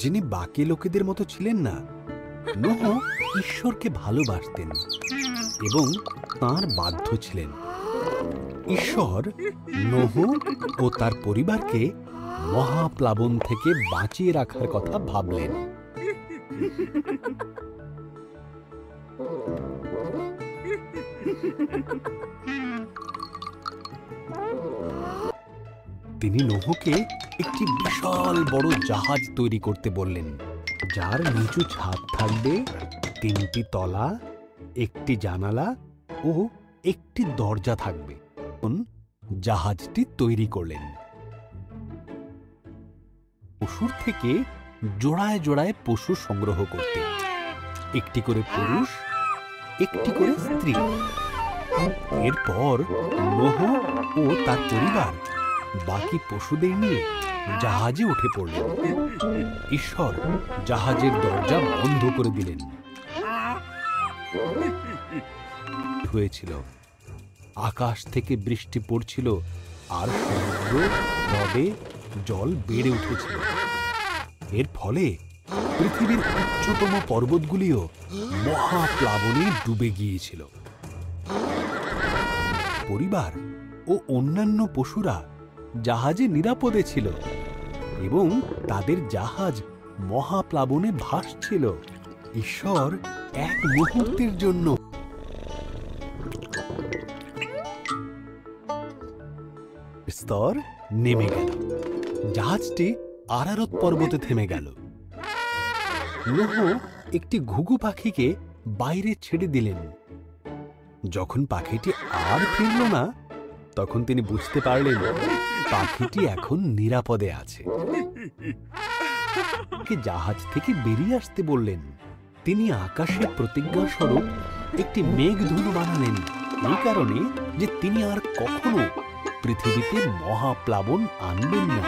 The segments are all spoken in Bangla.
যিনি বাকি লোকেদের মতো ছিলেন না। নোহ ঈশ্বরকে ভালোবাসতেন এবং তাঁর বাধ্য ছিলেন। ঈশ্বর নোহ ও তার পরিবারকে মহাপ্লাবন থেকে বাঁচিয়ে রাখার কথা ভাবলেন। তিনি নোহকে একটি বিশাল বড় জাহাজ তৈরি করতে বললেন, যার নিচু ছাদ থাকবে, 3টি তলা, 1টি জানালা ও 1টি দরজা থাকবে। জাহাজটি তৈরি করলেন। পশুর থেকে জোড়ায় জোড়ায় পশু সংগ্রহ করতে, 1টি করে পুরুষ, 1টি করে স্ত্রী। এরপর নোহ ও তার পরিবার বাকি পশুদের নিয়ে জাহাজে উঠে পড়লেন। ঈশ্বর জাহাজের দরজা বন্ধ করে দিলেন। হয়েছিল, আকাশ থেকে বৃষ্টি পড়ছিল আর সমুদ্র হ্রদে জল বেড়ে উঠেছিল। এর ফলে পৃথিবীর উচ্চতম পর্বতগুলিও মহাপ্লাবনে ডুবে গিয়েছিল। পরিবার ও অন্যান্য পশুরা জাহাজে নিরাপদে ছিল এবং তাদের জাহাজ মহাপ্লাবনে ভাসছিল। ঈশ্বর এক মুহূর্তের জন্য স্তর নেমে গেল। জাহাজটি আরারত পর্বতে থেমে গেল। নোহ একটি ঘুঘু পাখিকে বাইরে ছেড়ে দিলেন। যখন পাখিটি আর ফিরল না, তখন তিনি বুঝতে পারলেন পাখিটি এখন নিরাপদে আছে। জাহাজ থেকে বেরিয়ে আসতে বললেন। তিনি আকাশে প্রতিজ্ঞা স্বরূপ একটি মেঘধনু বানালেন, এই কারণে যে তিনি আর কখনো পৃথিবীতে মহাপ্লাবন আনবেন না।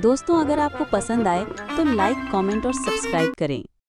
दोस्तों, अगर आपको पसंद आए तो लाइक, कमेंट और सब्सक्राइब करें।